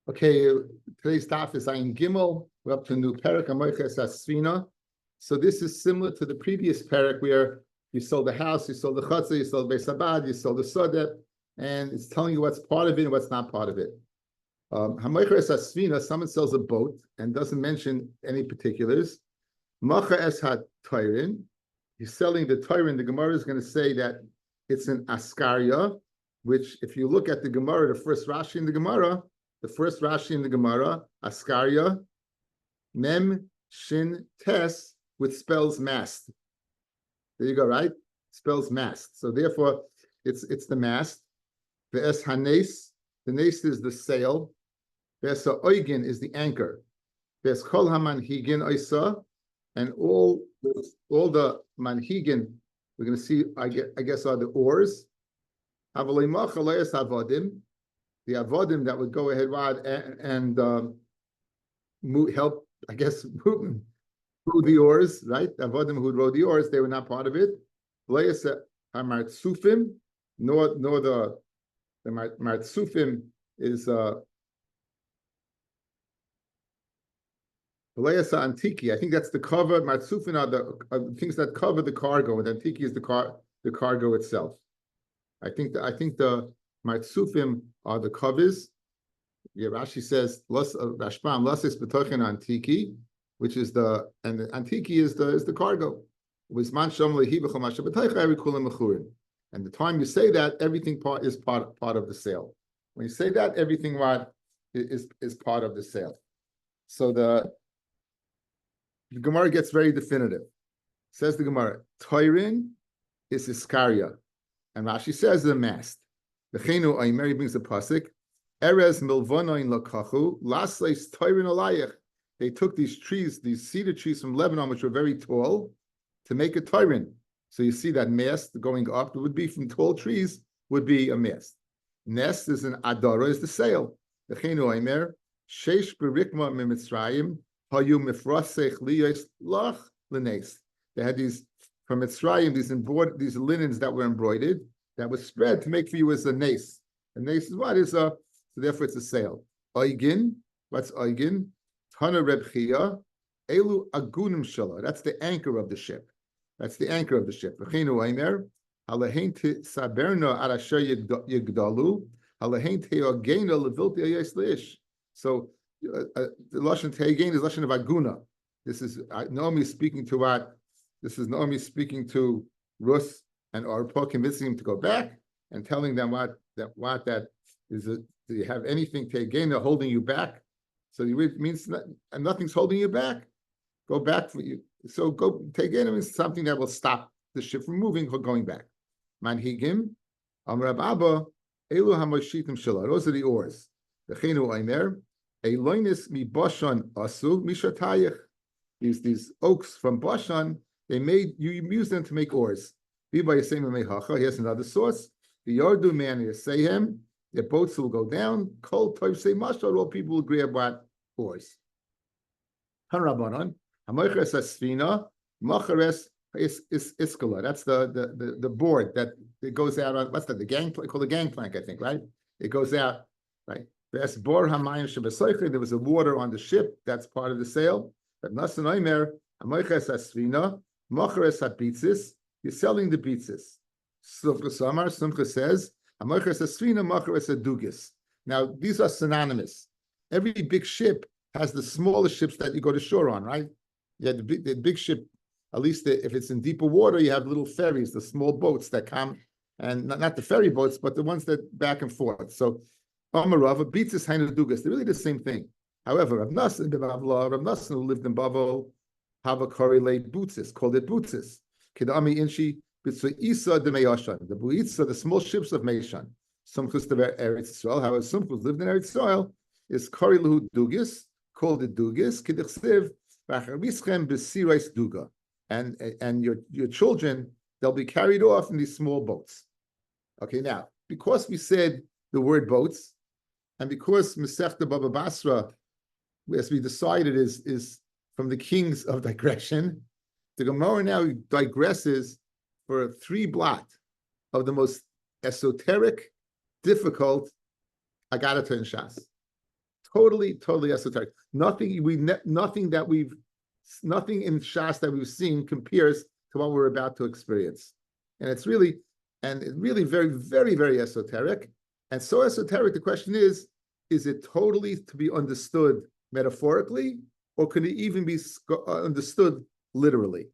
Okay, today's daf is Ayin Gimel. We're up to a new parak, Amoiches Asfina. So this is similar to the previous parak where you sold the house, you sold the chutzah, you sold the Beis Habad, you sold the Sodet, and it's telling you what's part of it and what's not part of it. Hamoiches Asfina, someone sells a boat and doesn't mention any particulars. Macha es ha-Tayrin, he's selling the Tayrin. The Gemara is going to say that it's an Askarya, which if you look at the Gemara, the first Rashi in the Gemara, Askarya, Mem Shin Tes, which spells mast. There you go, right? Spells mast. So therefore, it's the mast. The Es Hanes, the Nes is the sail. The Es Oigin is the anchor. The Es Kol HaManhigin Oisa, and all the manhigin we're going to see, I guess, are the oars. Avalei Macha Le'es Havadim. The avodim that would go ahead and help, I guess, row the oars, right? The avodim who would row the oars, they were not part of it. Leis Martzufim, nor the Martzufim is Leis Antiki. I think that's the cover. Martzufim are the things that cover the cargo, and Antiki is the cargo itself. I think the Martzufim are the covers. Yeah, Rashi says Rashbam Lasis B'tochen Antiki, which is and the Antiki is the cargo. And the time you say that, everything is part of the sale. When you say that, everything is part of the sale. So the Gemara gets very definitive. Says the Gemara, Tayrin is Iskarya, and Rashi says the mast. The Chenu Aimer brings the pasuk. Erez milvonoin lakachu lasleis Tayrin alayich. They took these trees, these cedar trees from Lebanon, which were very tall, to make a Tayrin. So you see that mast going up. It would be from tall trees. Would be a mast. Nest is an adara, is the sail. The Chenu Aimer sheish berikma mimitzrayim hayu mifrasech liyos lach lenes. They had these from Mitzrayim, these linens that were embroidered, that was spread to make for you as a nace. A nace is what? So therefore it's a sail. Oigin, what's Oigin? Tana Reb Chia, Elu Agunim Shala. That's the anchor of the ship. That's the anchor of the ship. V'chinu Aimer, Halahein Saberna Arasher Yigdalu, Halahein Teogena Levilti Ayes Leish. So the Lashon Teogen is Lashon of Aguna. This is Naomi speaking to what? This is Naomi speaking to Rus and Orpah, convincing him to go back and telling them that is. Do you have anything Tegena holding you back? So it means nothing's holding you back. Go back for you. So go Tegena means something that will stop the ship from moving or going back. Manhigim, Amrab Abba, Elu Hamoshitim Shala. Those are the oars. The Chenu Aimer, Eloinis mi Bashan Asu Mishatayich. These oaks from Bashan, you use them to make oars. He has another source. The Yardu man is Sehem, their boats will go down. Kol Toiv say Mashal, all people will agree about oars. Hanrabanan, Hamoiches Asfina, Machares is Iskala. That's the board that it goes out on. What's that? The gangplank, called the gangplank, I think, right? It goes out, right? There was a water on the ship. That's part of the sail. But Nasan Oimer, Hamoiches Asfina, Machares Habitzis. You're selling the bitzis. Sumcha says, now, these are synonymous. Every big ship has the smaller ships that you go to shore on, right? Yeah, the big ship, at least if it's in deeper water, you have little ferries, the small boats that come, and not the ferry boats, but the ones that back and forth. So, Amarava, bitzis, hainadugas, they're really the same thing. However, Rav Nassan who lived in Bavel, have a correlate butzis, called it butzis. Kedami Inshi, Bitsuisa de Meyashan, the Buitza, the small ships of Meishan. Sumchus de Eretz Israel, however, Sumchus lived in Eretz Israel, is Korilu Dugis, called it Dugis, Kidichsiv, Bacharischem Besirais Duga. And your children, they'll be carried off in these small boats. Okay, now, because we said the word boats, and because Masechta Baba Basra, as we decided, is from the kings of digression, the Gemara now digresses for 3 blot of the most esoteric, difficult Agadata in Shas. totally esoteric. Nothing in Shas that we've seen compares to what we're about to experience. And it's really very, very, very esoteric. And so esoteric, the question is it totally to be understood metaphorically, or can it even be understood literally?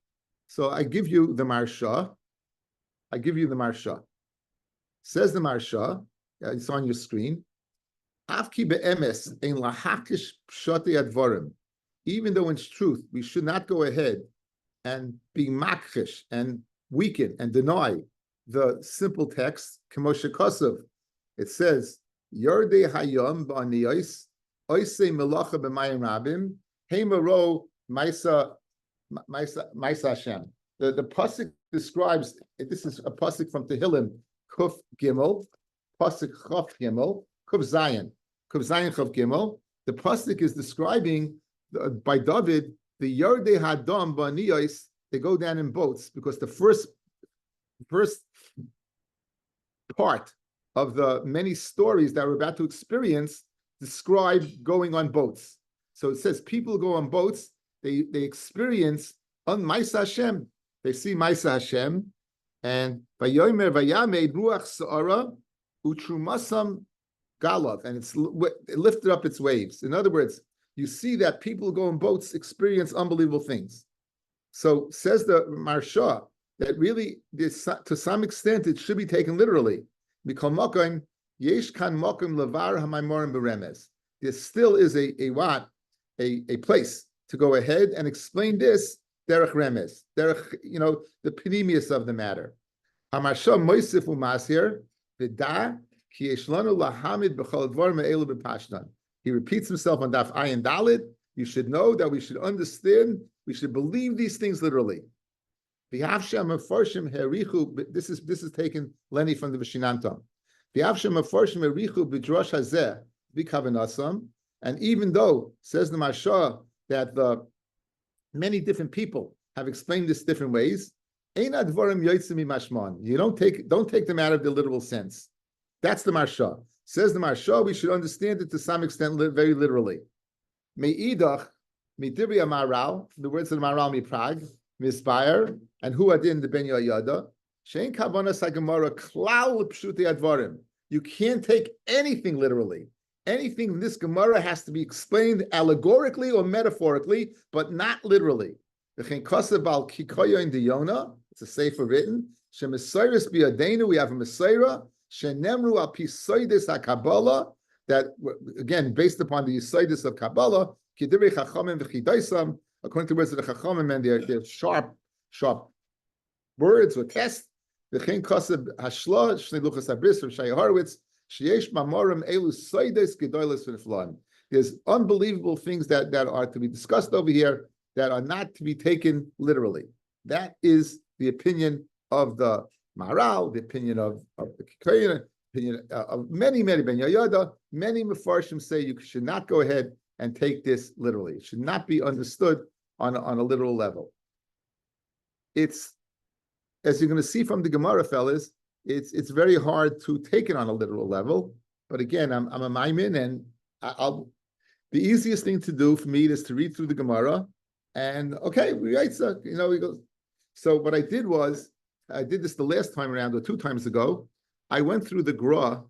So I give you the Marsha. Says the Marsha, it's on your screen. Afki be'emes ein lahakish pshati advarim. Even though in truth we should not go ahead and be makhish and weaken and deny the simple text. K'moshe Kosev, it says Yordei Hayom ba'aniyos oisei melacha b'mayim rabim heimaro Maisa Hashem. The pasuk describes, this is a pasuk from Tehillim Kuf Gimel, pasuk Chaf Gimel, Kuf Zayin Chaf Gimel. The pasuk is describing by David the Yordei Hadam ba'aniyos. They go down in boats because the first part of the many stories that we're about to experience describe going on boats. So it says people go on boats, they experience on Maisa Hashem. They see Maisa Hashem, and Vayomer Vayamed Ruach Sa'ara Utrumasam Galav, and it lifted up its waves. In other words, you see that people go on boats experience unbelievable things. So says the Marsha that really, to some extent, it should be taken literally. There still is a place to go ahead and explain this derech remes, derech, the panemius of the matter. Hamasha moisif umasir v'da ki yeshlanu lahamid b'chol dvarim ha'elu b'pashtan. He repeats himself on Daf Ayin Dalid. You should know that we should understand, we should believe these things literally. This is taken, Lenny, from the Vishinantam. And even though, says the Marsha, that the many different people have explained this different ways, you don't take them out of the literal sense. That's the Marsha. Says the Marsha, we should understand it to some extent very literally. Me'idach, midibri amaral, the words of the Maral Miprag, Misbayer, and who adin the Ben Yoyada, Shein Kavanas HaGemara Klal Pshutei Advarim. You can't take anything literally. Anything in this Gemara has to be explained allegorically or metaphorically, but not literally. V'chein Kosev Al Kikoya in Diyona, it's a sefer written. Shemesayris Biyadenu, we have a Messiah. Shenemru Al Pisoidis HaKabbalah, that again based upon the Yisoidis of Kabbalah, Kidibri Chachamim V'chidaisam, according to the words of the Chachamim and their sharp words or tests. V'chein Kosev Hashla Shnei Luchas Habris from Shai Horowitz. Sheyesh Mamorim Elu Soides Gedolos V'Niflan. There's unbelievable things that are to be discussed over here that are not to be taken literally. That is the opinion of the Maharal, the opinion of the Kikoyan, opinion of many Ben Yoyada. Many Mefarshim say you should not go ahead and take this literally. It should not be understood on a literal level. It's, as you're going to see from the Gemara, fellas, it's very hard to take it on a literal level. But again, I'm a maimin, and the easiest thing to do for me is to read through the Gemara, and okay, we write, so he goes. So what I did was, I did this the last time around, or 2 times ago. I went through the Gra,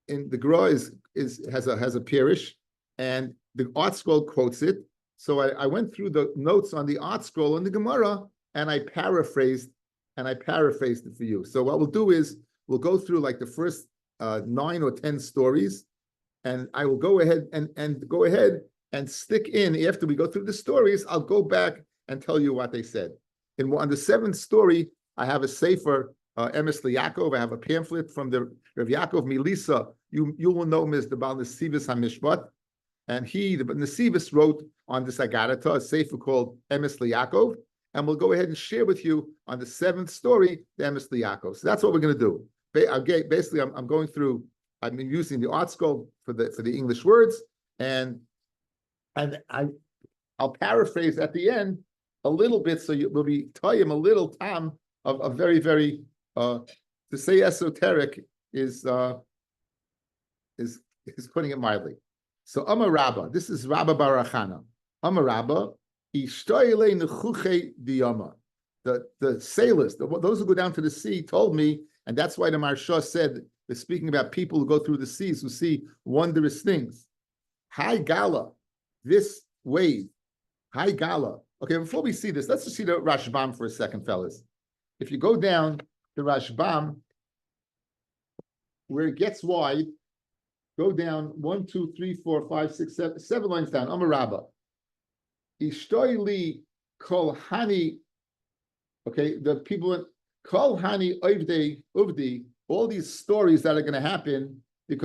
and the Gra has a pirish, and the Art Scroll quotes it. So I went through the notes on the Art Scroll in the Gemara, and I paraphrased it for you. So what we'll do is we'll go through like the first 9 or 10 stories, and I will go ahead and stick in, after we go through the stories, I'll go back and tell you what they said. On the 7th story, I have a sefer, Emes Yaakov. I have a pamphlet from the Rav Yaakov Milisa. You will know him as the Baal Nesivus HaMishpat. And the Nesivus wrote on this Agadata, a sefer called Emes Yaakov. And we'll go ahead and share with you on the 7th story, the Emes Yaakov. So that's what we're going to do. Basically, I'm going through, I'm using the Art Scroll for the English words, and I'll paraphrase at the end a little bit, so we'll be telling a little time of very, very, to say esoteric is putting it mildly. So Amar Rabba, this is Rabba Barachana. Amar Rabba, Ishtoyle Nechuche Diyama. The sailors, those who go down to the sea, told me, and that's why the Maharsha said, they're speaking about people who go through the seas who see wondrous things. Hi Gala, this wave. Hi Gala. Okay, before we see this, let's just see the Rashbam for a second, fellas. If you go down the Rashbam, where it gets wide, go down 1, 2, 3, 4, 5, 6, 7 lines down. Amar Rabba. Ishtoili kol hani. Okay, the people kol hani uvdi. All these stories that are going to happen. The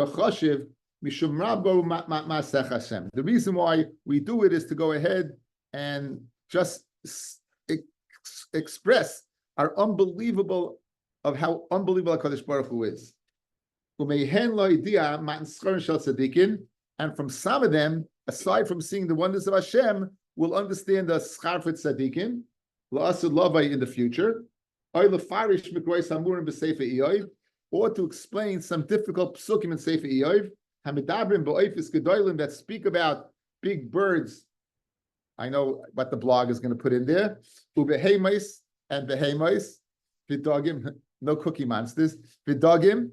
reason why we do it is to go ahead and just express our unbelievable of how unbelievable HaKadosh Baruch Hu is. And from some of them, aside from seeing the wonders of Hashem, we'll understand the Scharfet Tzadikim, La'asud Lavai in the future, or to explain some difficult psukim in Sefer Eov, that speak about big birds. I know what the blog is going to put in there. Ubehemais and behemais, vidogim, no cookie monsters, vidogim,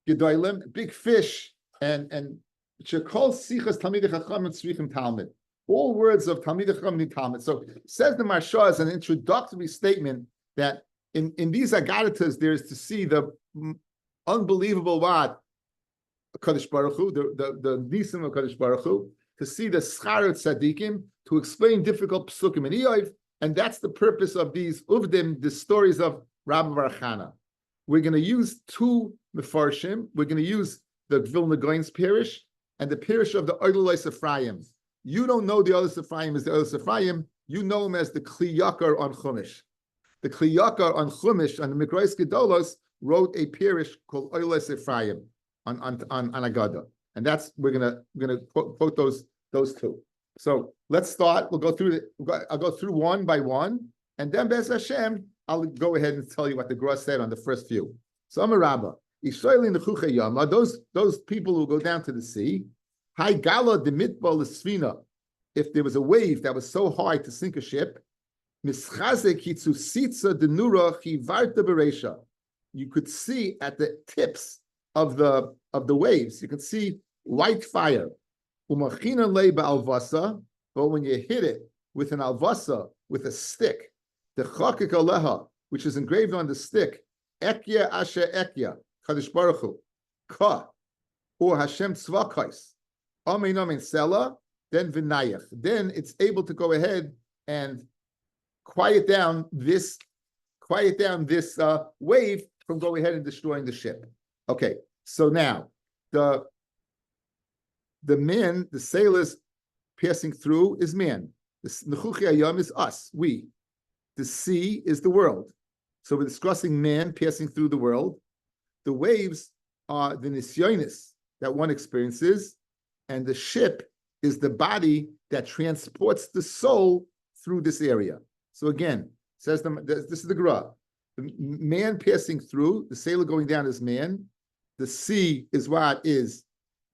gedolim, big fish, and shekol sichas talmidei chacham and tzrichim talmud. All words of talmidei chacham and talmud. So says the Maharsha as an introductory statement that in these agaritas there is to see the unbelievable what Kadosh Baruch Hu, the nisim of Kadosh Baruch Hu, to see the Scharat Tzadikim, to explain difficult psukim in Eov, and that's the purpose of these uvdim, the stories of Rabbi Barachana. We're going to use two mefarshim. We're going to use the Vilna Gaon's parish and the parish of the Oidelos Ephraim. You don't know the Oidelos Ephraim as the Oidelos Ephraim. You know him as the Kli Yakar on Chumash. The Kli Yakar on Chumash on the Mikrais Gedolos wrote a parish called Oidelos Ephraim on Agada, and that's we're gonna quote those two. So let's start. We'll go through I'll go through one by one, and then Bez Hashem, I'll go ahead and tell you what the Gra said on the first few. So Amar Rabba, those people who go down to the sea, Hai Gala de Mitbal Sfina, if there was a wave that was so high to sink a ship, Mischazek Hitsusitza de Nura Chivarta Beresha, you could see at the tips of the waves, you can see white fire. Umachina leba alvasa, but when you hit it with an alvasa, with a stick, the chakik aleha, which is engraved on the stick, ekya asher ekya, Kadosh Baruch Hu, ka, or Hashem tzvakais, amen amen sela, then vinayach. Then it's able to go ahead and quiet down this wave from going ahead and destroying the ship. Okay, so now the men, the sailors passing through is man. The Nechuchi Hayam is us, we. The sea is the world. So we're discussing man passing through the world. The waves are the nisyonis that one experiences, and the ship is the body that transports the soul through this area. So again, says this is the Gra. The man passing through, the sailor going down is man. The sea is what is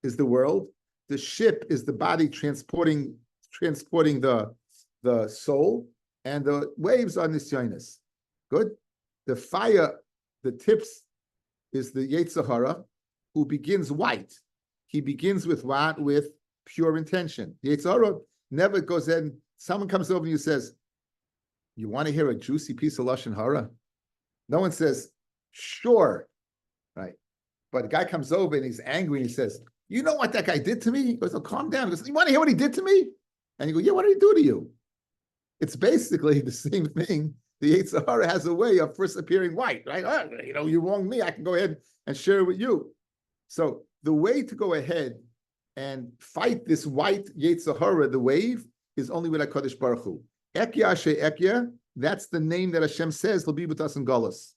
the world. The ship is the body transporting the soul, and the waves are nisyonis. Good. The fire, the tips, is the Yetzer Hara, who begins white. He begins with what? With pure intention. The Yetzer Hara never goes in. Someone comes over and you says, "You want to hear a juicy piece of lashon hara?" No one says, "Sure," right? But the guy comes over and he's angry and he says, "You know what that guy did to me?" He goes, "Oh, calm down." He goes, "You want to hear what he did to me?" And you go, "Yeah, what did he do to you?" It's basically the same thing. The Yetzer Hara has a way of first appearing white, right? Oh, you wronged me. I can go ahead and share it with you. So the way to go ahead and fight this white Yetzer Hara, the wave, is only with HaKadosh Baruch Hu. Ekya Ashe Ekya, that's the name that Hashem says will be with us in Galus.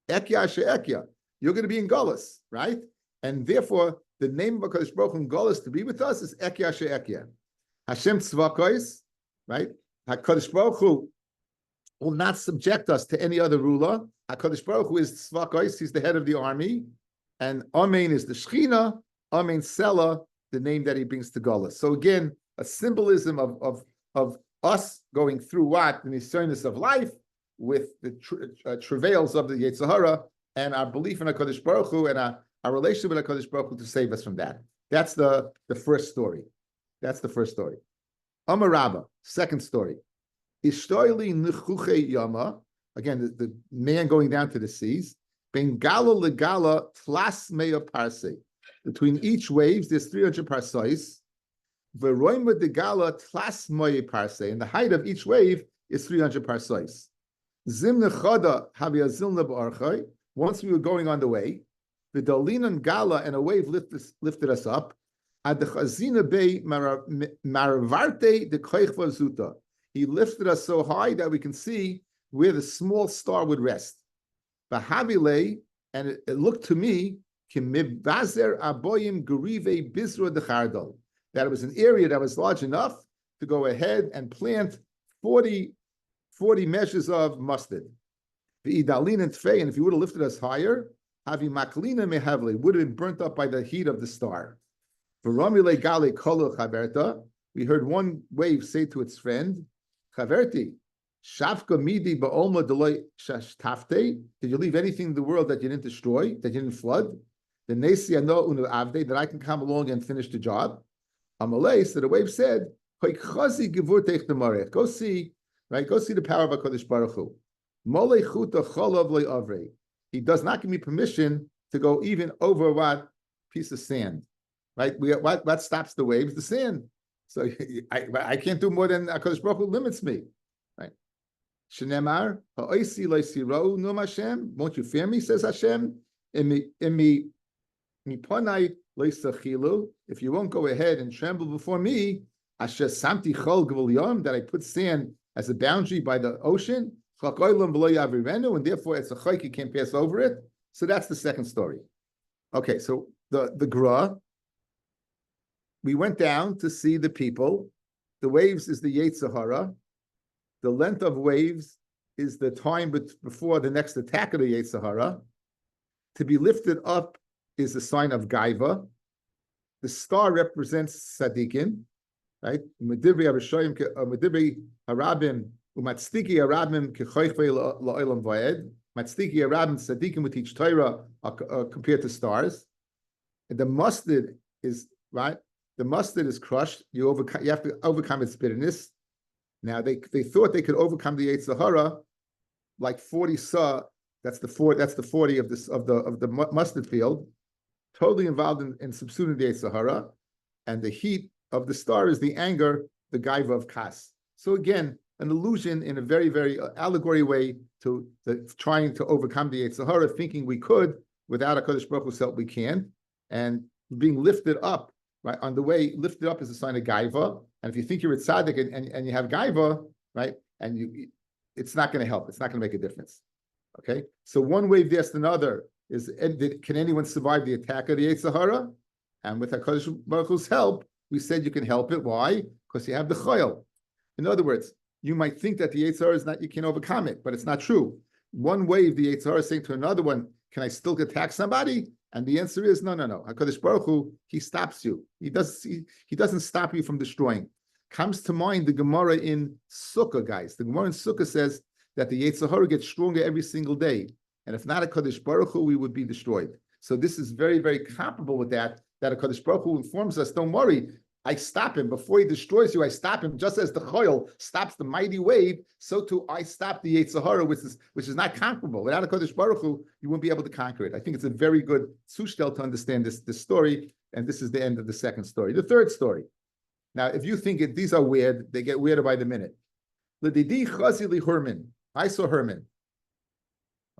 Ekya Ashe Ekya, you're going to be in Galus, right? And therefore, the name of HaKadosh Baruch Hu in Galus to be with us is Ekya Ashe Ekya. Hashem Tzvakos, right? HaKadosh Baruch Hu will not subject us to any other ruler. HaKadosh Baruch Hu is Tzvakos, he's the head of the army. And Amen is the Shechina, Amen Sela the name that he brings to Gola. So again, a symbolism of us going through what? The nisyonos of life with the travails of the Yetzer Hara and our belief in HaKadosh Baruch Hu and our relationship with HaKadosh Baruch Hu to save us from that. That's the first story. That's the first story. Amar Rabba, second story. Ishtoili Nechuche Yama, again, the man going down to the seas. Ben Gala Legala Tlas Meya Parse. Between each waves, there's 300 parsais. Veroima de Gala Tlas Meya Parse. And the height of each wave is 300 parsais. Zimna Chada Havia Zilna B'Archai. Once we were going on the way, the Dolinan Gala and a wave lifted us up. Ad the Chazina Bay Maravarte de Koichva Zuta. He lifted us so high that we can see where the small star would rest. Bahabile, and it looked to me, Kimibazer Aboyim Gurive Bizra de Chardal, that it was an area that was large enough to go ahead and plant 40 measures of mustard. The Idalin and Tfei, and if you would have lifted us higher, Havi Maklina Mehavle would have been burnt up by the heat of the star. Veramile Gale Kolo Chaverta, we heard one wave say to its friend, Chaverti, Shafka Midi Ba'olma Deloy Shaftafte, did you leave anything in the world that you didn't destroy, that you didn't flood? The Nesi Ano Unu Avde, that I can come along and finish the job. Amalei, so the wave said, go see, right? Go see the power of HaKadosh Baruch Hu. He does not give me permission to go even over what piece of sand, right? What stops the waves? The sand. So I can't do more than HaKadosh Baruch Hu limits me, right? Shenemar ha'oisi lo'siro num Hashem. Won't you fear me? Says Hashem. Miponai lo'sachilu. If you won't go ahead and tremble before me, asher samti chol gvul yom, that I put sand as a boundary by the ocean. And therefore it's a chayk, you can't pass over it. So that's the second story. Okay, so the Gra, we went down to see the people. The waves is the Yetzer Hara. The length of waves is the time before the next attack of the Yetzer Hara. To be lifted up is a sign of Gaiva. The star represents Tzadikim, right? Medibri Harabim. Umatstiki Arabim kechoychvei la'olam va'ed. Matstiki Arabim tzadikim would teach Torah compared to stars. And the mustard is right. The mustard is crushed. You have to overcome its bitterness. Now they thought they could overcome the Yetzer Hara like 40 sa. That's the 40 of the mustard field. Totally involved in subsuming the Yetzer Hara, and the heat of the star is the anger, the gaiva of kas. So again, an allusion in a very, very allegory way to trying to overcome the Yetzer Hara, thinking we could without HaKadosh Baruch Hu's help we can't, and being lifted up, right? On the way, lifted up is a sign of gaiva, and if you think you're a tzaddik and you have gaiva, right, and it's not going to help. It's not going to make a difference. Okay, so one wave against another is: can anyone survive the attack of the Yetzer Hara? And with HaKadosh Baruch Hu's help, we said you can help it. Why? Because you have the chayil. In other words, you might think that the Yetzer Hara is not, you can overcome it, but it's not true. One wave, the Yetzer Hara is saying to another one, can I still attack somebody? And the answer is no. HaKadosh Baruch Hu, he stops you. He doesn't stop you from destroying. Comes to mind the Gemara in Sukkah, guys. The Gemara in Sukkah says that the Yetzer Hara gets stronger every single day. And if not HaKadosh Baruch Hu, we would be destroyed. So this is very, very comparable with that HaKadosh Baruch Hu informs us, don't worry, I stop him. Before he destroys you, I stop him. Just as the choil stops the mighty wave, so too I stop the Yetzer Hara, which is not conquerable. Without a Kodesh Baruch Hu, you won't be able to conquer it. I think it's a very good sushtel to understand this story, and this is the end of the second story. The third story. Now, if you think these are weird, they get weirder by the minute. L'didi chazi li Herman. I saw Herman.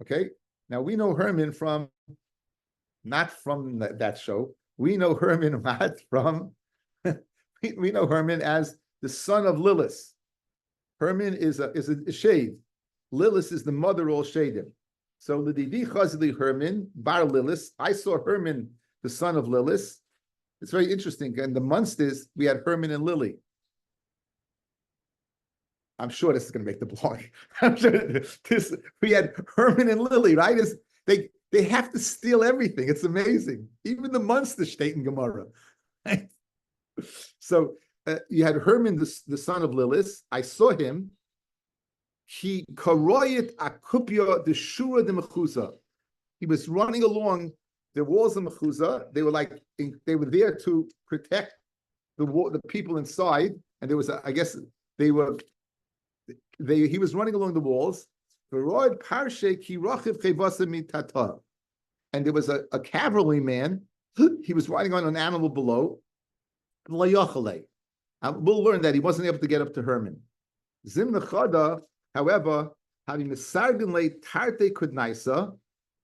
Okay? Now, we know Herman not from that show. We know Herman not from... We know Herman as the son of Lilith. Herman is a shade. Lilith is the mother of all shadim. So L'didi chazili Herman bar Lilith. I saw Herman, the son of Lilith. It's very interesting. And the Munsters, we had Herman and Lily. I'm sure this is going to make the blog. I'm sure we had Herman and Lily, right? They have to steal everything. It's amazing. Even the Munster state in Gemara. Right? So you had Herman, the son of Lilith. I saw him. He karoyet akupya the shura de mechuza. He was running along the walls of mechuza. They were there to protect the people inside, and there was I guess he was running along the walls. And there was a cavalryman. He was riding on an animal below. We'll learn that he wasn't able to get up to Herman. Zimna Chada, however, having the sargan late tarte kudnaisa,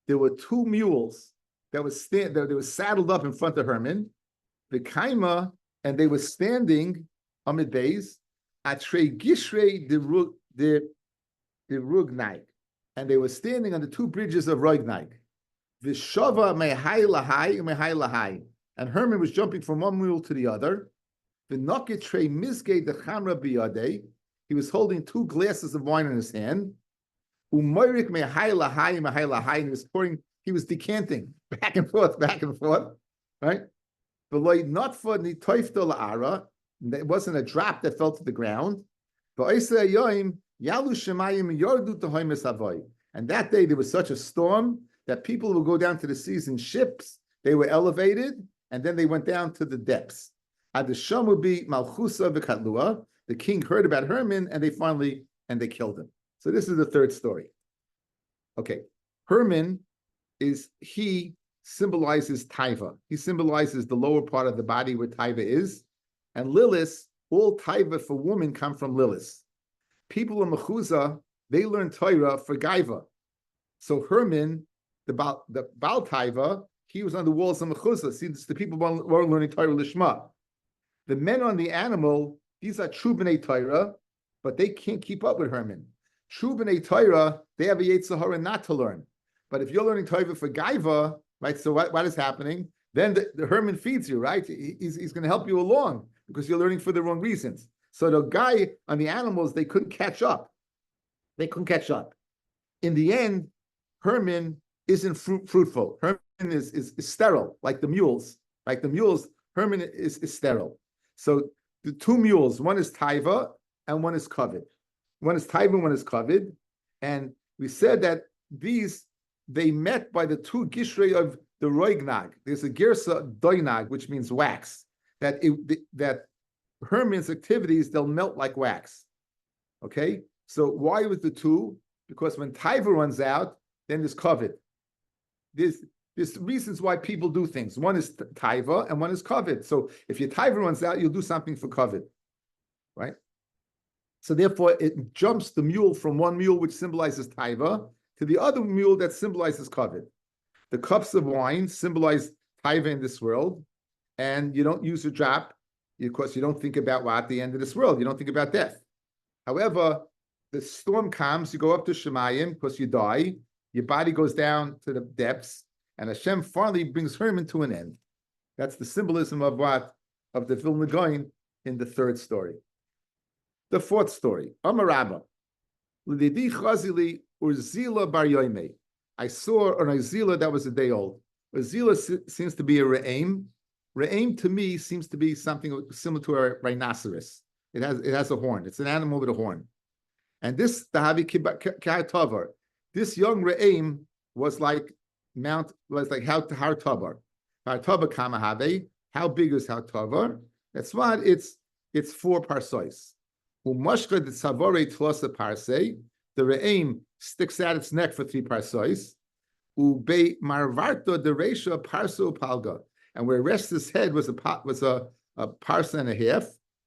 there were two mules that were saddled up in front of Herman. The kaima, and they were standing amid bays atre gishrei the Rugnaig, and they were standing on the two bridges of Rugnaig. Vishava mehai lahai mehai lahai, and Herman was jumping from one mule to the other. V'nokitre mizge the chamra biyadei, he was holding two glasses of wine in his hand. Umoyrik mehai lahai mehai lahai, and he was pouring. He was decanting back and forth, right? V'loy notfa nitoifta la'ara, it wasn't a drop that fell to the ground. V'oisei yoim yalu shemayim yordu tohoimes avoy, and that day there was such a storm that people would go down to the seas in ships. They were elevated, and then they went down to the depths. Adisham would be Malchusa v'Katlua. The king heard about Herman, and they killed him. So this is the third story. Okay, Herman he symbolizes Taiva. He symbolizes the lower part of the body where Taiva is, and Lilith. All Taiva for women come from Lilith. People of Mechuza, they learn Torah for Gaiva. So Herman, the Baal Taiva, he was on the walls of Mechuza. See, the people weren't learning Torah Lishma. The men on the animal, these are true B'nai Torah, but they can't keep up with Herman. True B'nai Torah, they have a Yetzer Hara not to learn. But if you're learning Torah for Gaiva, right, so what is happening? Then the Herman feeds you, right? He's going to help you along because you're learning for the wrong reasons. So the guy on the animals, they couldn't catch up. In the end, Herman isn't fruitful. Herman is sterile, like the mules. Herman is sterile. So the two mules, one is Taiva and one is Kavod. One is Taiva, one is Kavod. And we said that they met by the two gishrei of the Roignag. There's a girsa doinag, which means wax. That Herman's activities, they'll melt like wax. Okay? So why with the two? Because when Taiva runs out, then there's Kavod. There's reasons why people do things. One is Taiva and one is Kavod. So if your Taiva runs out, you'll do something for Kavod. Right? So therefore, it jumps the mule from one mule, which symbolizes Taiva, to the other mule that symbolizes Kavod. The cups of wine symbolize Taiva in this world, and you don't use a drop because you don't think about at the end of this world. You don't think about death. However, the storm comes, you go up to Shemayim because you die, your body goes down to the depths, and Hashem finally brings Herman to an end. That's the symbolism of what? Of the Vilna Gaon in the third story. The fourth story, Amar Rabba, L'didi chazili urzila bar yoimei. I saw an Uzila that was a day old. Uzila seems to be a re'aim. Re'aim to me seems to be something similar to a rhinoceros. It has a horn. It's an animal with a horn. And this Tahavi Ka'atavar, this young re'aim was like Har Tavar. Har Tavar Kamahave. How big is Har Tavar? That's what it's 4 parsois. Umashka the Savore Tlosa Parse. The re'aim sticks out its neck for 3 parsois. Ube marvarto the resha parso palga, and where it rests his head was a parsa and a half.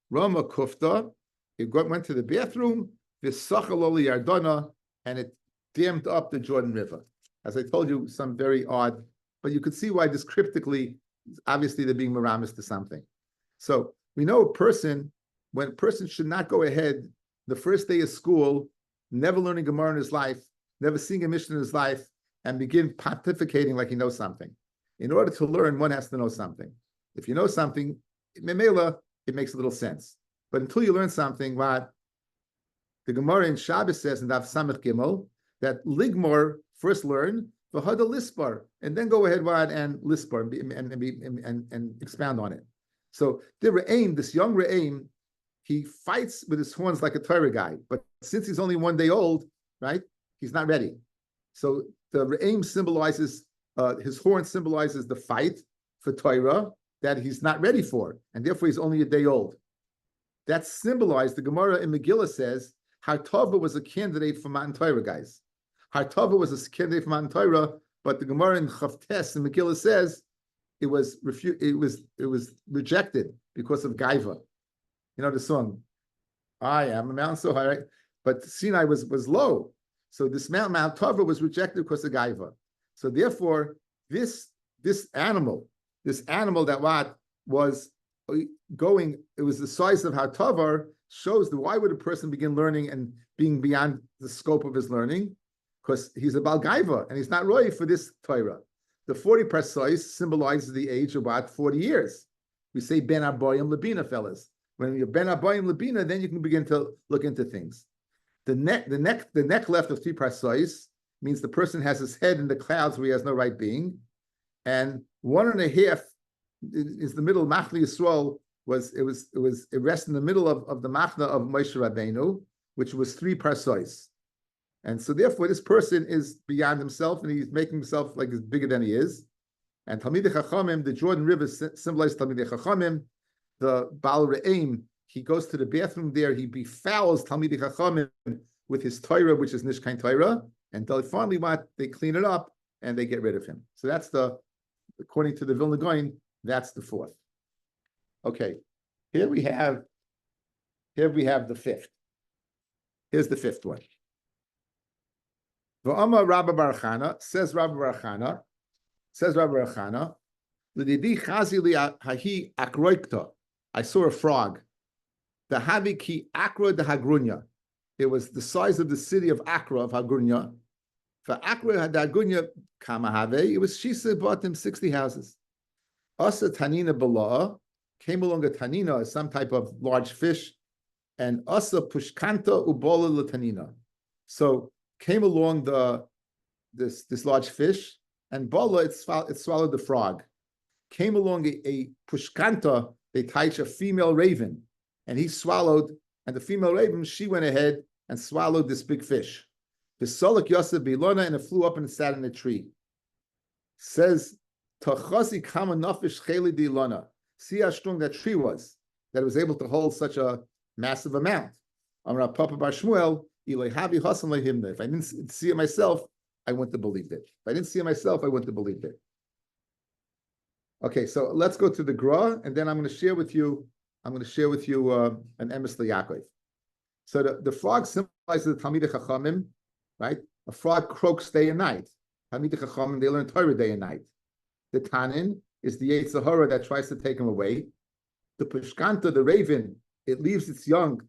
Rama kufta. It went to the bathroom. V'sachaloli yardana, and it dammed up the Jordan River. As I told you, some very odd, but you could see why this cryptically, obviously they're being miramis to something. So we know when a person should not go ahead the first day of school, never learning Gemara in his life, never seeing a mission in his life, and begin pontificating like he knows something. In order to learn, one has to know something. If you know something, memela, it makes a little sense. But until you learn something, what the Gemara in Shabbos says in Daf Samech Gimel, that ligmor, first learn, v'hada lispar, and then go ahead and lispar and expound on it. So the Re'aim, this young Re'aim, he fights with his horns like a Torah guy, but since he's only 1 day old, right, he's not ready. So the Re'aim symbolizes, his horn symbolizes the fight for Torah that he's not ready for, and therefore he's only a day old. That's symbolized, the Gemara in Megillah says, Hartava was a candidate for Matan Torah, guys. Hartava was a candidate for Matan Torah, but the Gemara in Chavtes in Megillah says it was rejected because of Gaiva. You know the song, I am a mountain so high, right? But Sinai was low. So this Mount Tava was rejected because of Gaiva. So therefore, this animal that what was going, it was the size of Hatavar, shows that why would a person begin learning and being beyond the scope of his learning? Because he's a Bal Gaiva and he's not ready for this Torah. The 40 parsois symbolizes the age of about 40 years. We say Ben Aboyim Labina, fellas. When you're Ben Aboyim Labina, then you can begin to look into things. The neck left of 3 parsois means the person has his head in the clouds where he has no right being, and 1.5 is the middle. Machna Yisrael it rests in the middle of the Machna of Moshe Rabbeinu, which was 3 parsois, and so therefore this person is beyond himself and he's making himself like he's bigger than he is. And Talmidei Chachamim, the Jordan River symbolizes Talmidei Chachamim. The Baal Re'aim, he goes to the bathroom there, he befouls Talmidei Chachamim with his Torah, which is Nishkain Torah, and finally they clean it up and they get rid of him. So that's according to the Vilna Gaon, that's the 4th. Okay, here we have the 5th. Here's the 5th one. V'amar Rabbi Bar Chana, says Rabbi Bar Chana, L'didi chazi li hahi akroikta. I saw a frog. The havi ki akra de Hagrunya. It was the size of the city of Akra of Hagrunya. For Akra had Hagrunya kamahave. It was Shisa bought him 60 houses. Asa tanina bala'a, came along a tanina, some type of large fish, and asa pushkanta ubola latanina. So came along this large fish, and bala it swallowed the frog. Came along a pushkanta, they tied a female raven, and he swallowed, and the female raven, she went ahead and swallowed this big fish. The solak yosef bilona, and it flew up and it sat in a tree. Says, Tachazi kama nafish cheli dilona. See how strong that tree was, that it was able to hold such a massive amount. Amar Papa Bar Shmuel, ilay havi hasan lehimna. If I didn't see it myself, I wouldn't have believed it. If I didn't see it myself, I wouldn't have believed it. Okay, so let's go to the Gra, and then I'm going to share with you an emes liyakov. So the frog symbolizes the Talmidei Chachamim, right? A frog croaks day and night. Talmidei Chachamim, they learn Torah day and night. The Tanin is the Yetzer Hara that tries to take him away. The Pushkanta, the raven, it leaves its young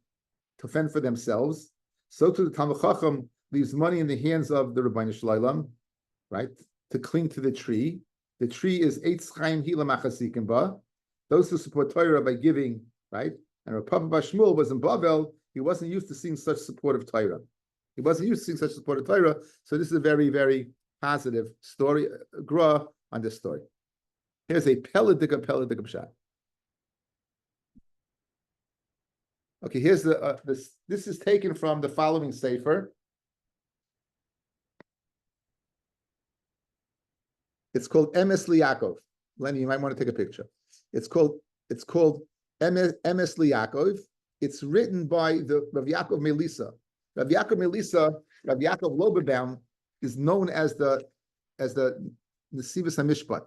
to fend for themselves. So too the Talmid Chacham leaves money in the hands of the Rabbi Shalom, right? To cling to the tree. The tree is Eitz Chaim Hila Machasikim Ba. Those who support Torah by giving, right? And Rabbi Bar Shmuel was in Bavel. He wasn't used to seeing such support of Torah. He wasn't used to seeing such support of Torah. So this is a very, very positive story. Gra on this story. Here's a Peladika Pshat. Okay, here's this is taken from the following sefer. It's called Emes Liyakov. Lenny, you might want to take a picture. It's called Emes Liyakov. It's written by the Rav Yaakov Melisa. Rav Yaakov Melisa, Rav Yaakov Loberbaum, is known as the Nesivos HaMishpat.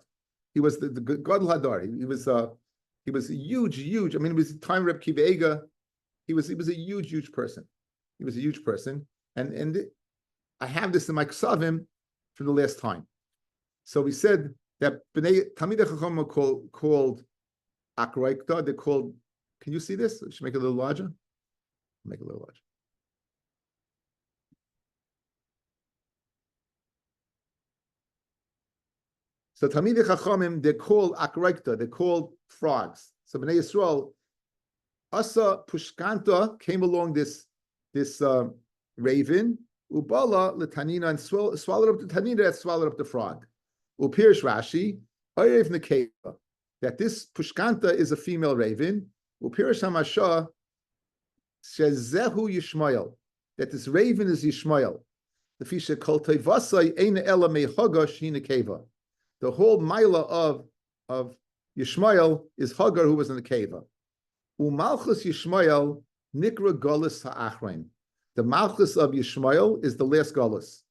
He was the Gadol Hadar. He was a huge. I mean, it was time Reb Kiva Eiga. He was a huge person. He was a huge person, and I have this in my ksavim from the last time. So we said that Talmidei Chacham are called Akroikta. They're called. Can you see this? I should make it a little larger. Make it a little larger. So Talmidei Chachamim, they're called Akroikta. They're called frogs. So Bnei Yisrael, Asa Pushkanta came along this raven, Ubala Latanina, and swallowed up the Tanina that swallowed up the frog. Upirish Rashi, Oyev Nekeva. that this Pushkanta is a female raven. Upirish Hamasha Shezehu Yishmael, that this raven is Yishmael. The fisha kol tevasai eina ela mehagosh hina keva. The whole mila of Yishmael is Hagar, who was in the keva. Umalchus Yishmael nikra galus ha'achrein. The malchus of Yishmael is the last galus.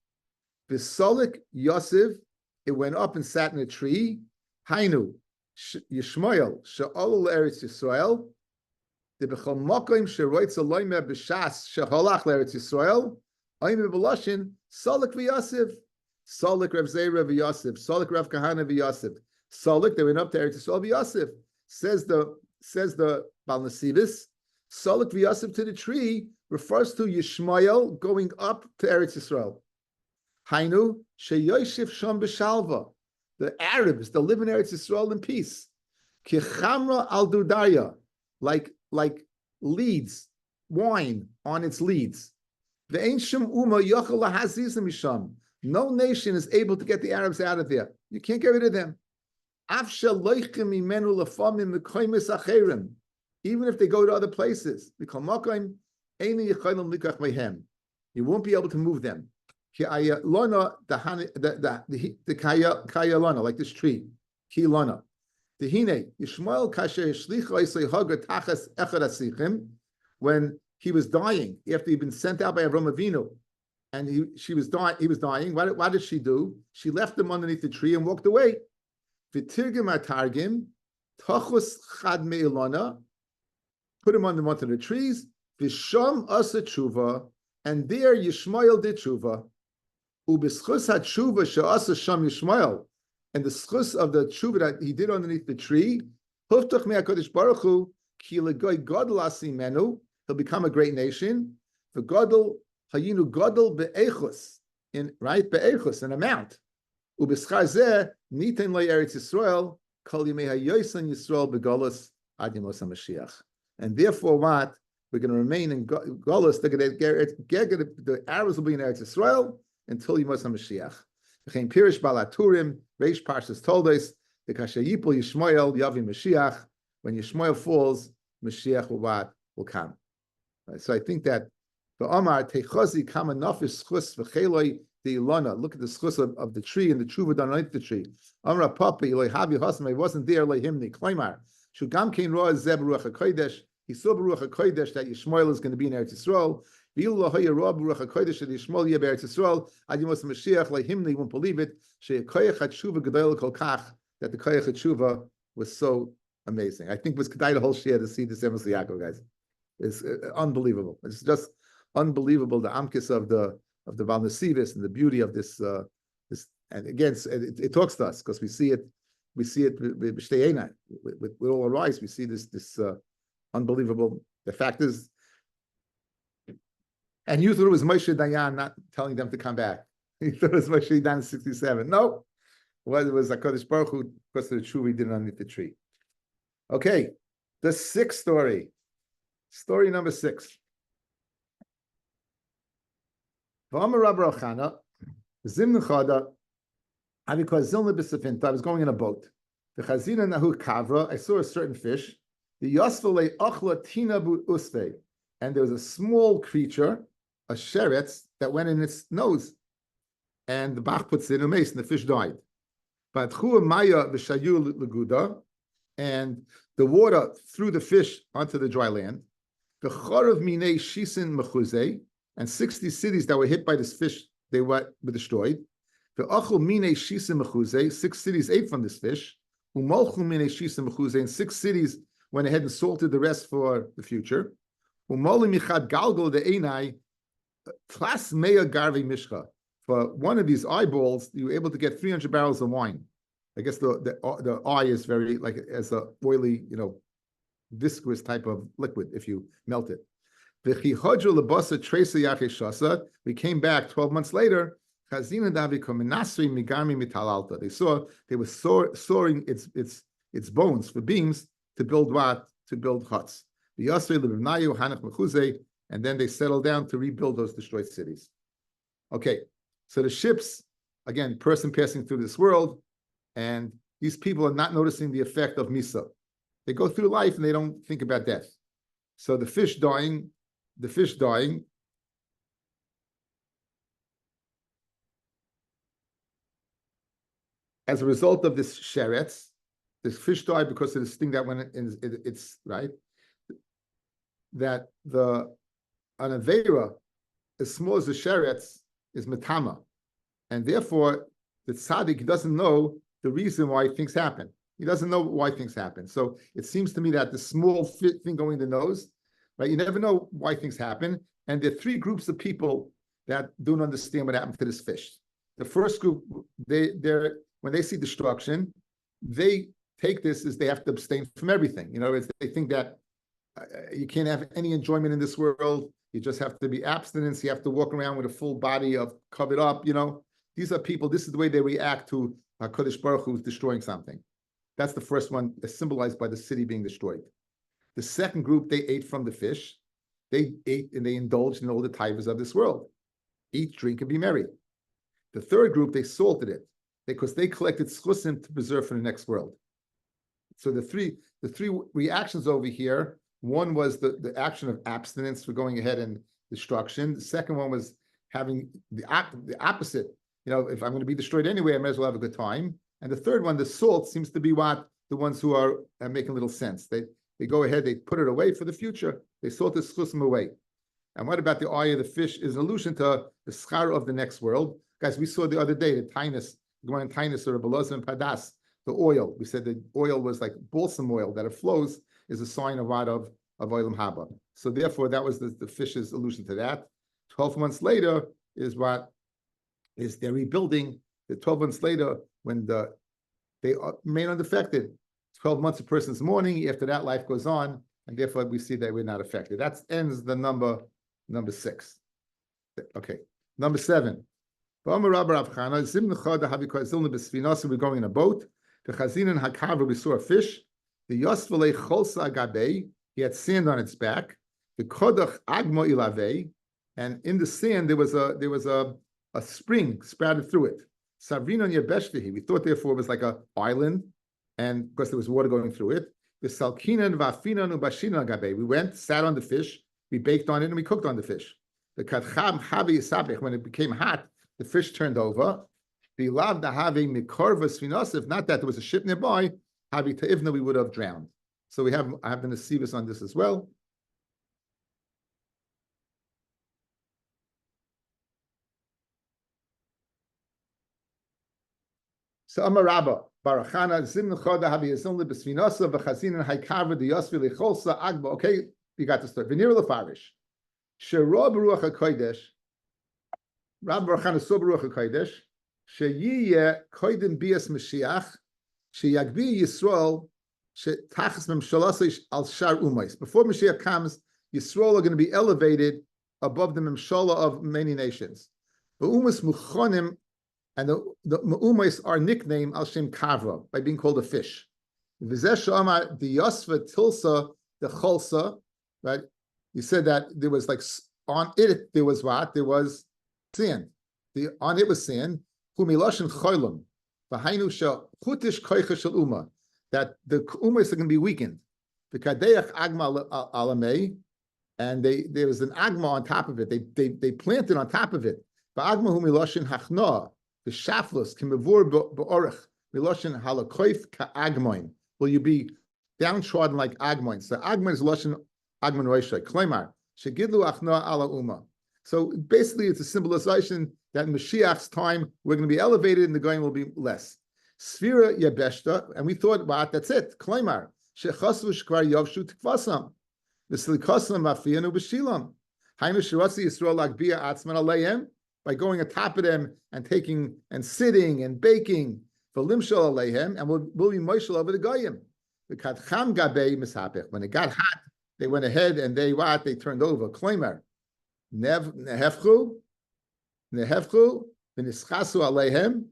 V'solik Yosef, it went up and sat in a tree. Hainu Yishmael she'olol Eretz Yisrael. The b'chol makom sheroitz aloyme b'shas sheholach l'Eretz Yisrael. Oime b'lashin solik v'Yosef. Solik Rav Zera v'Yosef. Solik Rav Kahana v'Yosef. Solik, they went up to Eretz Yisrael v'Yosef. Says the Bal Nesivis, Solik v'Yosef to the tree refers to Yishmael going up to Eretz Yisrael. Hainu sheyoshif sham b'shalva. The Arabs, they live in Eretz Yisrael in peace. Kichamra al dudaya, like leads, wine on its leads. Ve'enshim uma yochel lahazizim misham. No nation is able to get the Arabs out of there. You can't get rid of them. Even if they go to other places, you won't be able to move them. The kaya like this tree. When he was dying, after he'd been sent out by Avram Avinu, and he was dying. What did she do? She left him underneath the tree and walked away. V'tirgim atargim, tachus chad me'ilona, put him under one of the trees. V'sham asa tshuva, and there Yishmael did tshuva. U'b'schus ha-tshuva she'asa sham Yishmael, and the schus of the tshuva that he did underneath the tree, huftach me'akadosh baruch hu, ki legoy gadol asimenu, he'll become a great nation. V'gadol hayinu gadol be'echus, in be'echus, an amount. U'b'schar zeh nitin lo Eretz Yisrael kol yimei hayosan Yisrael begolos ad yemos HaMashiach. And therefore, what we're going to remain in Golos. The Arabs will be in Eretz Yisrael until Yemos HaMashiach. V'chein pirish balaturim Reish Parshas told us the kasher yipol Yishmael yavi Mashiach. When Yishmael falls, Mashiach will come. Right? So I think that the Omar Techazi Kama Nafis Schus V'Cheloi the Ilona. Look at the schus of the tree and the tshuva done underneath the tree. Amra Papa Eloi Havi Hasam. I wasn't there. Eloi Himni Klaimar. Shugam Kein Roa Zeb Ruach HaKodesh. He saw Baruch HaKodesh that Yishmael is going to be in Eretz Yisrael. V'ilu Lahoya Roa Baruch HaKodesh that Yishmael yeh Eretz Yisrael. Ad Yemos Mashiach Eloi Himni. Won't believe it. She'Koyach HaTshuva Gedol Kol Kach. That the Koyach HaTshuva was so amazing. I think it was Kedai the whole share to see this Emes Yaakov, guys. It's unbelievable. It's just unbelievable, the amkis of the Bal Nesivis and the beauty of this. And again, it talks to us because we see it with all our eyes. We see this unbelievable. The fact is, and you thought it was Moshe Dayan not telling them to come back. You thought it was Moshe Dayan 67. No, it was HaKadosh Baruch Hu because of the true we did underneath the tree. Okay, the sixth story. Story number 6. I was going in a boat. I saw a certain fish. And there was a small creature, a sheretz, that went in its nose. And the Bach puts it in a mace, and the fish died. And the water threw the fish onto the dry land. And 60 cities that were hit by this fish, they were destroyed. 6 cities ate from this fish. And 6 cities went ahead and salted the rest for the future. For one of these eyeballs, you were able to get 300 barrels of wine. I guess the eye is very like as a oily, viscous type of liquid if you melt it. We came back 12 months later. They were sawing its bones for beams to build what? To build huts. And then they settled down to rebuild those destroyed cities. Okay, so the ships, again, person passing through this world, and these people are not noticing the effect of Misa. They go through life and they don't think about death. So the fish dying, as a result of this sheretz, this fish died because of this thing that when it's right, that the an avera as small as the sheretz is metama, and therefore the tzaddik doesn't know the reason why things happen. He doesn't know why things happen. So it seems to me that the small thing going in the nose, right? You never know why things happen. And there are three groups of people that don't understand what happened to this fish. The first group, they're when they see destruction, they take this as they have to abstain from everything. You know, they think that you can't have any enjoyment in this world. You just have to be abstinence. You have to walk around with a full body of covered up. You know, these are people. This is the way they react to HaKadosh Baruch Hu is destroying something. That's the first one, symbolized by the city being destroyed. The second group, they ate from the fish. They ate and they indulged in all the taivas of this world. Eat, drink, and be merry. The third group, they salted it because they collected schusim to preserve for the next world. So the three reactions over here, one was the action of abstinence for going ahead and destruction. The second one was having the opposite. You know, if I'm going to be destroyed anyway, I might as well have a good time. And the third one, the salt, seems to be what the ones who are making little sense. They go ahead, they put it away for the future. They salt the schusim away. And what about the eye of the fish is an allusion to the schar of the next world. Guys, we saw the other day the tainus, going on tainus or Belazim and Padas, the oil. We said the oil was like balsam oil, that it flows is a sign of what of Olam Haba. So therefore, that was the fish's allusion to that. 12 months later is what is they're rebuilding. The 12 months later, when they remain unaffected, 12 months a person's mourning. After that, life goes on, and therefore we see that we're not affected. That ends the number 6. Okay, number 7. We're going in a boat. The chazin and hakaver, we saw a fish. The yosvele cholsa agabe, he had sand on its back. The kodach agmo ilave, and in the sand there was a spring sprouted through it. Savrinon yebeshtihi, we thought therefore it was like an island, and because there was water going through it. The salkinan vafinan ubashinan agabe, we went, sat on the fish, we baked on it, and we cooked on the fish. The kadcham havi yisabich, when it became hot, the fish turned over. The lav dahavi mikorvas finos, if not that there was a ship nearby, havi ta'ivna, we would have drowned. So I have the nesivas on this as well. So Amar Rabba, Barachana, Zim Nechoda Havi Yizon Lebesvinosa, V'chazin and Haikava, the Yosvi Lecholsa, Agba. Okay, you got to start. V'nir Lefarish. Sherob Ruach HaKodesh, Rabba Barachana Sob Ruach HaKodesh, Sheyiyeh Koidim Bias Mashiach, Sheyagbi Yisrael, Shetachas Memshalasa Al Shar Umais. Before Mashiach comes, Yisrael are going to be elevated above the Memshala of many nations. V'umas Muchonim, and the Me'umais are nicknamed Al Shem Kavra, by being called a fish. V'zeh Shama the Yosva Tilsa the Cholsa, right? You said that there was like on it there was what? There was sand. On it was sand. Humiloshin Choilim. V'hainu shel Chutish Koicha shel Uma. That the Umais are going to be weakened. The Kadeach Agma Alamei, and there was an Agma on top of it. They planted on top of it. V'agma Humiloshin Hachnoah. The shaflus kimavur beorach miloshin halakoif kaagmoin. Will you be downtrodden like agmoin? So agmoin is loshin agmoin roishay. Kleimar shegidlu achnoa ala uma. So basically, it's a symbolization that in Mashiach's time we're going to be elevated and the going will be less. Sfira yabeshta, and we thought, wow, that's it. Kleimar shechasvu shkvar yovshu tikvasam. V'silikosam mafiyanu b'shilam. Hainu shirasi Yisrael lagbia atzman aleihem. By going atop of them and taking and sitting and baking for limshal aleihem, and will be moishal over the goyim. The kadcham gabei misapech. When it got hot, they went ahead and they turned over. Claimer nehefchu v'nischasu aleihem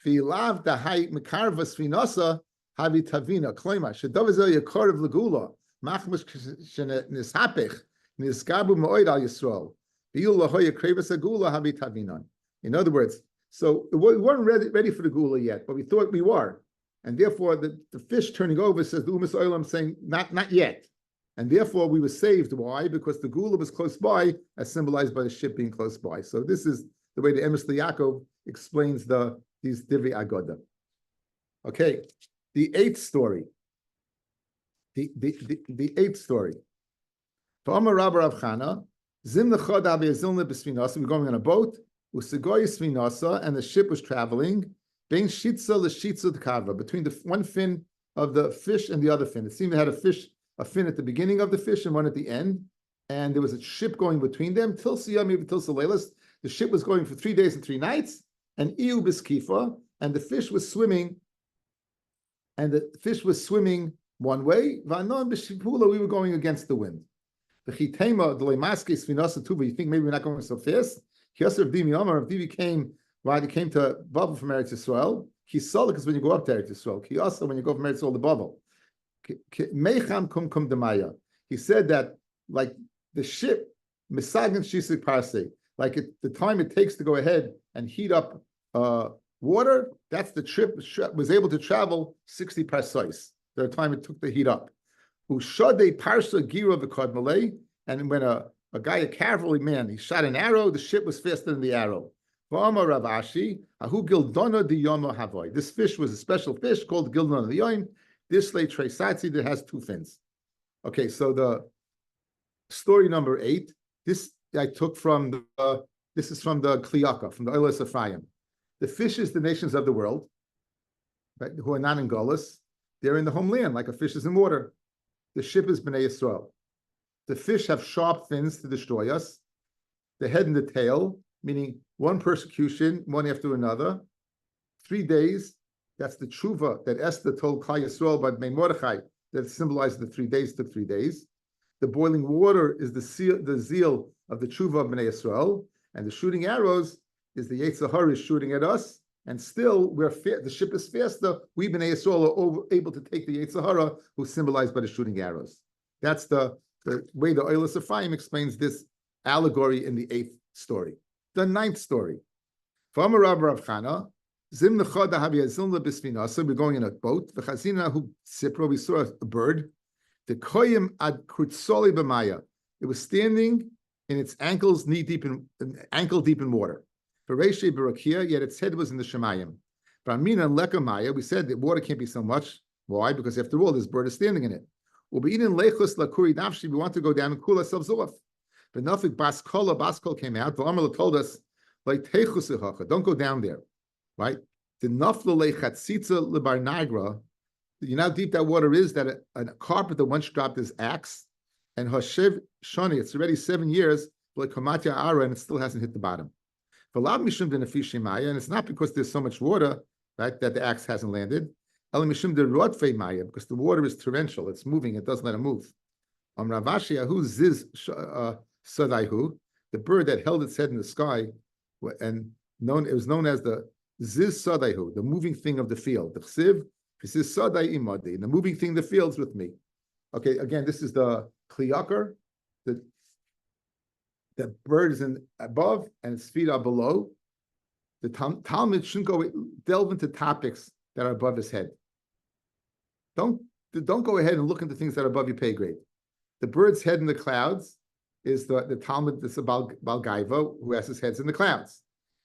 v'lav dahai mekarvas v'nosa havi tavina. Claimer shedavazel yakor of legula machmus nishapech nisgabu moed al Yisrael. In other words, So we weren't ready for the gula yet, but we thought we were. And therefore, the fish turning over says the Umas Olam saying, not yet. And therefore, we were saved. Why? Because the gula was close by, as symbolized by the ship being close by. So this is the way the Emes Yaakov explains these Divrei Agoda. Okay, the eighth story. The eighth story. We're going on a boat. And the ship was traveling between the one fin of the fish and the other fin. It seemed they had a fin at the beginning of the fish and one at the end, and there was a ship going between them. Till the ship was going for 3 days and 3 nights, and iu biskifa, and the fish was swimming, one way. We were going against the wind. You think maybe we're not going so fast? Rabbi came to Babel from Eretz Yisrael. He saw it because when you go up to Eretz Yisrael, he also when you go from Eretz Yisrael to Babel. He said that like the ship, Misagin Shisik Parse, like the time it takes to go ahead and heat up water, that's the trip was able to travel 60 parseis. The time it took to heat up. Ushade Parsa Gira Vikad Malay, and when a cavalry man, he shot an arrow, the ship was faster than the arrow. This fish was a special fish called Gildona the Yoim. This lay Tresatsi that has 2 fins. Okay, so the story number 8. This I took from this is from the Kliyaka, from the Oilas Ephraim. The fish is the nations of the world, right, who are not in Golis. They're in the homeland, like a fish is in water. The ship is Bnei Yisrael. The fish have sharp fins to destroy us. The head and the tail, meaning one persecution, one after another. 3 days, that's the tshuva that Esther told Klal Yisrael about Mei Mordechai, that symbolizes the 3 days, took 3 days. The boiling water is the zeal of the tshuva of Bnei Yisrael, and the shooting arrows is the Yetzer Hara is shooting at us, and still the ship is faster. We Bnei Yisrael are able to take the Yetzer Hara, who's symbolized by the shooting arrows. That's the way the Oilas Ephraim explains this allegory in the 8th story. The 9th story. So we're going in a boat. We saw a bird. It was standing in its ankles, ankle deep in water. Yet its head was in the Shemayim. We said that water can't be so much. Why? Because after all, this bird is standing in it. We want to go down and cool ourselves off. But Nafik Baskol came out. The told us, like, don't go down there. Right? You know how deep that water is, that a carpenter once dropped his axe, and Hashev Shani, it's already 7 years, like Kamatya Ara, and it still hasn't hit the bottom. And it's not because there's so much water, right, that the axe hasn't landed. Because the water is torrential, it's moving, it doesn't let it move. The bird that held its head in the sky, and it was known as the Ziz Sadaihu, the moving thing of the field. The Chsiv, Ziz Sadai Imadi, the moving thing the fields with me. Okay, again, this is the Kliyakar. The bird is above and its feet are below. The Talmud shouldn't delve into topics that are above his head. Don't go ahead and look into things that are above your pay grade. The bird's head in the clouds is the Talmud, this about Balgaiva, who has his heads in the clouds.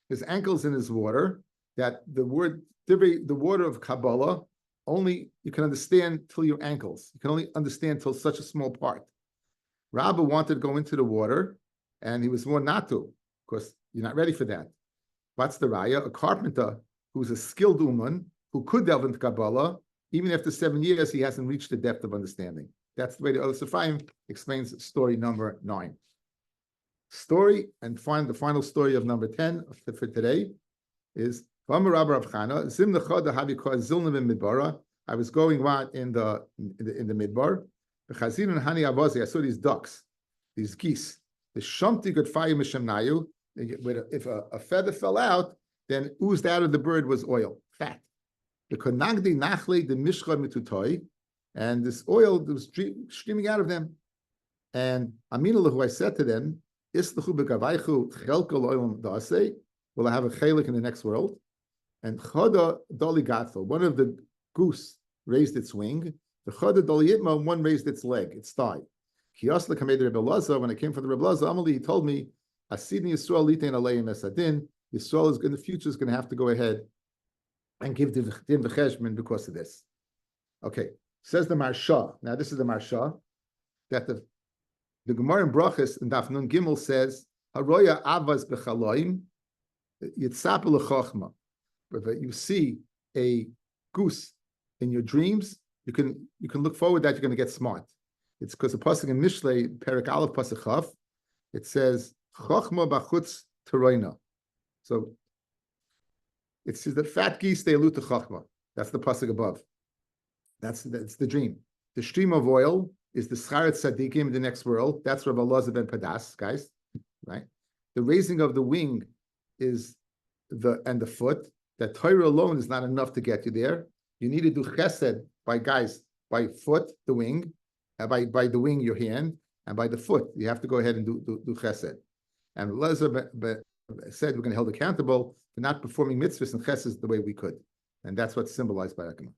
His ankles in his water, that the water of Kabbalah, only you can understand till your ankles. You can only understand till such a small part. Rabbi wanted to go into the water, and he was warned not to, because you're not ready for that. What's the raya? A carpenter who's a skilled uman, who could delve into Kabbalah, even after 7 years, he hasn't reached the depth of understanding. That's the way the Oilas Ephraim explains story number 9. Story, and the final story of number 10 for today is I was going in the midbar. I saw these ducks, these geese. The shumti good fire mishamnayu. If a feather fell out, then oozed out of the bird was oil, fat. The konagdi nachle the mishcha mitutoi, and this oil was streaming out of them. And Aminah, who I said to them, Islahu bekavaychu chelkol oil daase. will have a chelik in the next world. And chada doligatho, one of the goose raised its wing. The chada doliyitma, one raised its leg, its thigh. Kiyasla kamed Rebbe Laza, when I came from the Rebbe Laza, Amali, he told me, Asidni Yisrael litain aleim esadin. Yisrael is in the future is going to have to go ahead and give din v'cheshbon because of this. Okay, says the Marsha. Now this is the Marsha that the Gemara in Brachas in Daf Nun Gimel says Haroya avas b'chaloim yitzap l'chochma. But you see a goose in your dreams, you can look forward that you're going to get smart. It's because the pasuk in Mishlei Perek Aleph pasuk Chaf, it says chochma b'chutz teroina. So it says that fat geese they allude to chochma. That's the pasuk above. That's the dream. The stream of oil is the scharet tzadikim in the next world. That's Rabbi Elazar ben Padas, guys, right? The raising of the wing is the foot. That Torah alone is not enough to get you there. You need to do chesed by foot, the wing, by the wing, your hand, and by the foot. You have to go ahead and do chesed. And Elazar said we're going to be held accountable for not performing mitzvahs and chesed the way we could. And that's what's symbolized by Akima.